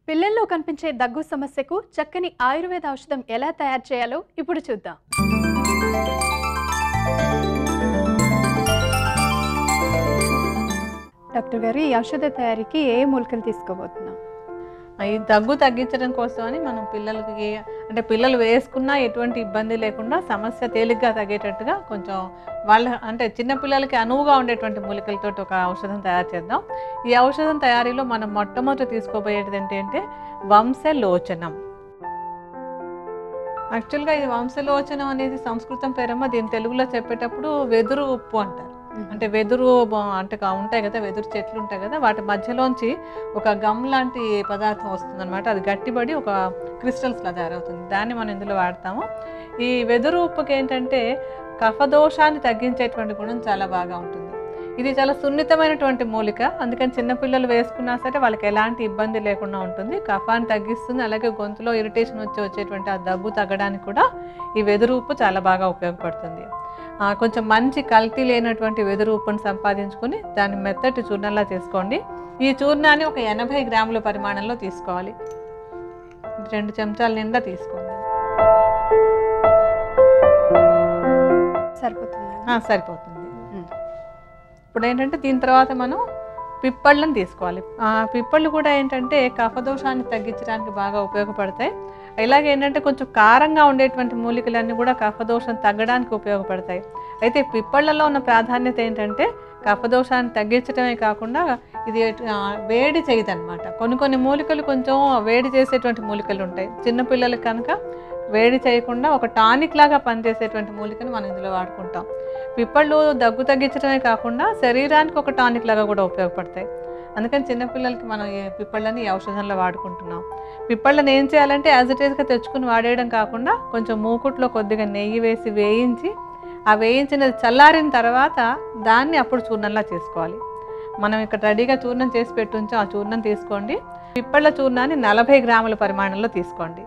పిల్లల్లో కనిపించే దగ్గు సమస్యకు చక్కని ఆయుర్వేద ఔషధం ఎలా తయారు చేయాలో ఇప్పుడు చూద్దాం. డాక్టర్ గారు, ఈ ఔషధ తయారీకి ఏ మూలికలు తీసుకోబోతున్నాం? ఈ దగ్గు తగ్గించడం కోసమని మనం పిల్లలకి అంటే పిల్లలు వేసుకున్నా ఎటువంటి ఇబ్బంది లేకుండా సమస్య తేలిగ్గా తగ్గేటట్టుగా కొంచెం వాళ్ళ అంటే చిన్నపిల్లలకి అనువుగా ఉండేటువంటి మూలికలతో ఒక ఔషధం తయారు చేద్దాం. ఈ ఔషధం తయారీలో మనం మొట్టమొదటి తీసుకోబోయేది ఏంటంటే వంశలోచనం. యాక్చువల్గా ఇది వంశలోచనం అనేది సంస్కృతం పేరమ్మ. దీని తెలుగులో చెప్పేటప్పుడు వెదురు ఉప్పు అంటారు. అంటే వెదురు అంటే ఉంటాయి కదా, వెదురు చెట్లు ఉంటాయి కదా, వాటి మధ్యలోంచి ఒక గమ్ లాంటి పదార్థం వస్తుంది అనమాట. అది గట్టిపడి ఒక క్రిస్టల్స్లా తయారవుతుంది. దాన్ని మనం ఇందులో వాడతాము. ఈ వెదురు ఉప్పుకి ఏంటంటే కఫదోషాన్ని తగ్గించేటువంటి గుణం చాలా బాగా ఉంటుంది. ఇది చాలా సున్నితమైనటువంటి మూలిక, అందుకని చిన్నపిల్లలు వేసుకున్నా సరే వాళ్ళకి ఎలాంటి ఇబ్బంది లేకుండా ఉంటుంది. కఫాన్ని తగ్గిస్తుంది, అలాగే గొంతులో ఇరిటేషన్ వచ్చేటువంటి ఆ దగ్గు తగ్గడానికి కూడా ఈ వెదురు ఉప్పు చాలా బాగా ఉపయోగపడుతుంది. కొంచెం మంచి కల్తీ లేనటువంటి వెదురు ఉప్పును సంపాదించుకొని దాన్ని మెత్తటి చూర్ణంలా చేసుకోండి. ఈ చూర్ణాన్ని ఒక 80 గ్రాముల పరిమాణంలో తీసుకోవాలి. 2 చెంచాల నిండా తీసుకోండి. సరిపోతుంది. ఇప్పుడు ఏంటంటే దీని తర్వాత మనం పిప్పళ్ళని తీసుకోవాలి. పిప్పళ్ళు కూడా ఏంటంటే కఫదోషాన్ని తగ్గించడానికి బాగా ఉపయోగపడతాయి. ఇలాగే ఏంటంటే కొంచెం కారంగా ఉండేటువంటి మూలికలన్నీ కూడా కఫదోషం తగ్గడానికి ఉపయోగపడతాయి. అయితే పిప్పళ్ళలో ఉన్న ప్రాధాన్యత ఏంటంటే కఫదోషాన్ని తగ్గించడమే కాకుండా ఇది వేడి చేయదన్నమాట. కొన్ని మూలికలు కొంచెం వేడి చేసేటువంటి మూలికలు ఉంటాయి. చిన్నపిల్లలకు కనుక వేడి చేయకుండా ఒక టానిక్ లాగా పనిచేసేటువంటి మూలికను మనం ఇందులో వాడుకుంటాం. పిప్పళ్ళు దగ్గు తగ్గించడమే కాకుండా శరీరానికి ఒక టానిక్ లాగా కూడా ఉపయోగపడతాయి. అందుకని చిన్నపిల్లలకి మనం ఈ పిప్పళ్ళని ఈ ఔషధంలో వాడుకుంటున్నాం. పిప్పళ్ళని ఏం చేయాలంటే యాజ్ ఇట్ ఈస్గా తెచ్చుకుని వాడేయడం కాకుండా కొంచెం మూకుట్లో కొద్దిగా నెయ్యి వేసి వేయించి, ఆ వేయించినది చల్లారిన తర్వాత దాన్ని అప్పుడు చూర్ణంలా చేసుకోవాలి. మనం ఇక్కడ రెడీగా చూర్ణం చేసి పెట్టి ఉంచాం, ఆ చూర్ణం తీసుకోండి. పిప్పళ్ళ చూర్ణాన్ని 40 గ్రాముల పరిమాణంలో తీసుకోండి.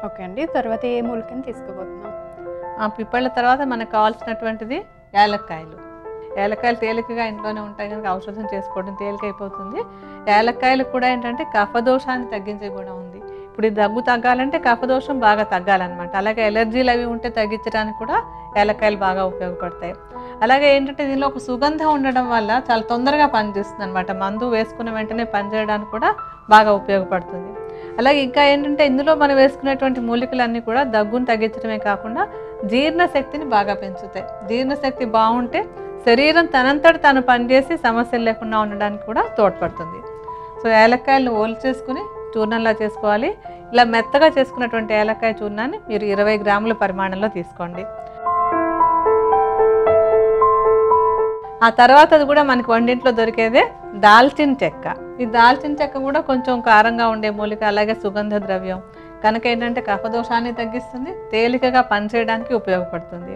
ఓకే అండి, తర్వాత ఏ మూలికని తీసుకోబోతున్నాం? ఆ పిప్పళ్ళ తర్వాత మనకు కావాల్సినటువంటిది యాలక్కాయలు. యాలక్కాయలు తేలికగా ఇంట్లోనే ఉంటాయి కనుక ఔషధం చేసుకోవడం తేలికైపోతుంది. యాలక్కాయలకు కూడా ఏంటంటే కఫదోషాన్ని తగ్గించే గుణం ఉంది. ఇప్పుడు ఈ దగ్గు తగ్గాలంటే కఫదోషం బాగా తగ్గాలన్నమాట. అలాగే ఎలర్జీలు అవి ఉంటే తగ్గించడానికి కూడా యాలక్కాయలు బాగా ఉపయోగపడతాయి. అలాగే ఏంటంటే దీనిలో ఒక సుగంధం ఉండడం వల్ల చాలా తొందరగా పనిచేస్తుంది అనమాట. మందు వేసుకున్న వెంటనే పనిచేయడానికి కూడా బాగా ఉపయోగపడుతుంది. అలాగే ఇంకా ఏంటంటే ఇందులో మనం వేసుకునేటువంటి మూలికలన్నీ కూడా దగ్గును తగ్గించడమే కాకుండా జీర్ణశక్తిని బాగా పెంచుతాయి. జీర్ణశక్తి బాగుంటే శరీరం తనంతట తను పనిచేసి సమస్యలు లేకుండా ఉండడానికి కూడా తోడ్పడుతుంది. సో యాలక్కాయలను ఓలు చేసుకుని చూర్ణంలా చేసుకోవాలి. ఇలా మెత్తగా చేసుకున్నటువంటి యాలక్కాయ చూర్ణాన్ని మీరు 20 గ్రాముల పరిమాణంలో తీసుకోండి. ఆ తర్వాత అది కూడా మనకి వంటింట్లో దొరికేదే దాల్చిన చెక్క. ఈ దాల్చిన చెక్క కూడా కొంచెం కారంగా ఉండే మూలిక, అలాగే సుగంధ ద్రవ్యం కనుక ఏంటంటే కఫదోషాన్ని తగ్గిస్తుంది, తేలికగా పనిచేయడానికి ఉపయోగపడుతుంది.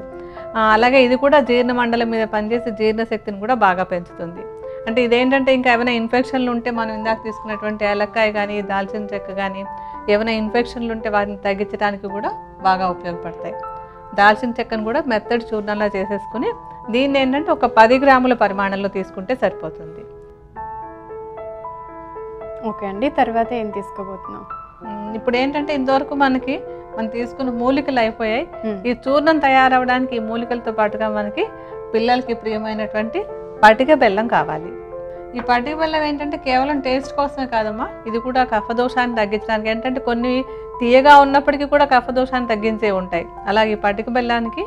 అలాగే ఇది కూడా జీర్ణ మండలం మీద పనిచేసి జీర్ణశక్తిని కూడా బాగా పెంచుతుంది. అంటే ఇదేంటంటే ఇంకా ఏమైనా ఇన్ఫెక్షన్లు ఉంటే మనం ఇందాక తీసుకున్నటువంటి యాలక్కాయ కానీ దాల్చిన చెక్క కానీ ఏమైనా ఇన్ఫెక్షన్లు ఉంటే వాటిని తగ్గించడానికి కూడా బాగా ఉపయోగపడతాయి. దాల్చిన చెక్కను కూడా మెత్తడి చూర్ణంలా చేసేసుకుని దీన్ని ఏంటంటే ఒక 10 గ్రాముల పరిమాణంలో తీసుకుంటే సరిపోతుంది. ఓకే అండి, తర్వాత ఏం తీసుకోబోతున్నాం? ఇప్పుడు ఏంటంటే ఇంతవరకు మనం తీసుకున్న మూలికలు అయిపోయాయి. ఈ చూర్ణం తయారవడానికి ఈ మూలికలతో పాటుగా మనకి పిల్లలకి ప్రియమైనటువంటి పటిక బెల్లం కావాలి. ఈ పటిక బెల్లం ఏంటంటే కేవలం టేస్ట్ కోసమే కాదమ్మా, ఇది కూడా కఫదోషాన్ని తగ్గించడానికి. ఏంటంటే కొన్ని తీయగా ఉన్నప్పటికీ కూడా కఫదోషాన్ని తగ్గించే ఉంటాయి. అలాగే ఈ పటిక బెల్లానికి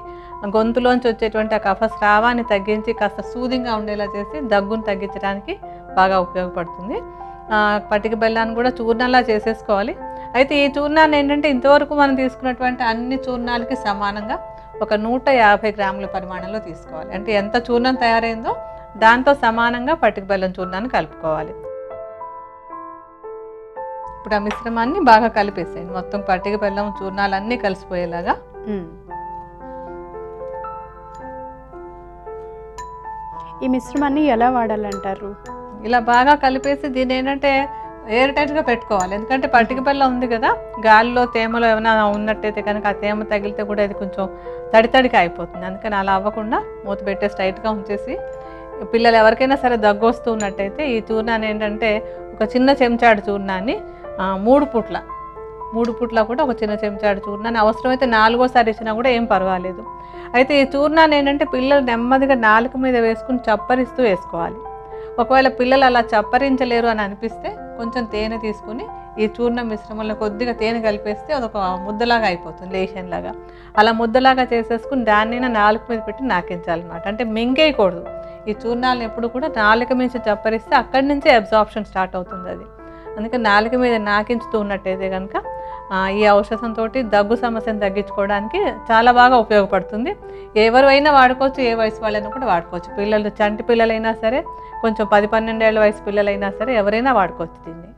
గొంతులోంచి వచ్చేటువంటి ఆ కఫ స్రావాన్ని తగ్గించి కాస్త సూదింగ్గా ఉండేలా చేసి దగ్గును తగ్గించడానికి బాగా ఉపయోగపడుతుంది. పటిక బెల్లాన్ని కూడా చూర్ణంలా చేసేసుకోవాలి. అయితే ఈ చూర్ణాన్ని ఏంటంటే ఇంతవరకు మనం తీసుకున్నటువంటి అన్ని చూర్ణాలకి సమానంగా ఒక 150 గ్రాముల పరిమాణంలో తీసుకోవాలి. అంటే ఎంత చూర్ణం తయారైందో దాంతో సమానంగా పటిక బెల్లం చూర్ణాన్ని కలుపుకోవాలి. ఇప్పుడు ఆ మిశ్రమాన్ని బాగా కలిపేసేయండి. మొత్తం పటిక బెల్లం చూర్ణాలన్నీ కలిసిపోయేలాగా. ఈ మిశ్రమాన్ని ఎలా వాడాలంటారు? ఇలా బాగా కలిపేసి దీన్ని ఏంటంటే ఎయిర్ టైట్గా పెట్టుకోవాలి. ఎందుకంటే పటిక బెల్లం ఉంది కదా, గాలిలో తేమలో ఏమైనా ఉన్నట్టయితే కనుక ఆ తేమ తగిలితే కూడా ఇది కొంచెం తడితడిగా అయిపోతుంది. అందుకని అలా అవ్వకుండా మూత పెట్టేసి టైట్గా ఉంచేసి పిల్లలు ఎవరికైనా సరే దగ్గు వస్తూ ఉన్నట్టయితే ఈ చూర్ణాన్ని ఏంటంటే ఒక చిన్న చెంచాడు చూర్ణాన్ని 3 పూట్ల కూడా ఒక చిన్న చెంచాడు చూర్ణాన్ని అవసరమైతే 4వసారి ఇచ్చినా కూడా ఏం పర్వాలేదు. అయితే ఈ చూర్ణాన్ని ఏంటంటే పిల్లలు నెమ్మదిగా నాలుక మీద వేసుకుని చప్పరిస్తూ వేసుకోవాలి. ఒకవేళ పిల్లలు అలా చప్పరించలేరు అని అనిపిస్తే కొంచెం తేనె తీసుకుని ఈ చూర్ణ మిశ్రమంలో కొద్దిగా తేనె కలిపేస్తే అదొక ముద్దలాగా అయిపోతుంది, లేషన్ లాగా. అలా ముద్దలాగా చేసేసుకుని దాన్నైనా నాలుక మీద పెట్టి నాకించాలన్నమాట. అంటే మింగేయకూడదు. ఈ చూర్ణాలను ఎప్పుడు కూడా నాలుక మీద చప్పరిస్తే అక్కడి నుంచే అబ్జార్ప్షన్ స్టార్ట్ అవుతుంది అది. అందుకని నాలుక మీద నాకించుతూ ఉన్నట్టయితే కనుక ఈ ఔషధంతో దగ్గు సమస్యను తగ్గించుకోవడానికి చాలా బాగా ఉపయోగపడుతుంది. ఎవరైనా వాడుకోవచ్చు, ఏ వయసు వాళ్ళైనా కూడా వాడుకోవచ్చు. పిల్లలు చంటి పిల్లలైనా సరే, కొంచెం 10-12 ఏళ్ళ వయసు పిల్లలైనా సరే ఎవరైనా వాడుకోవచ్చు దీన్ని.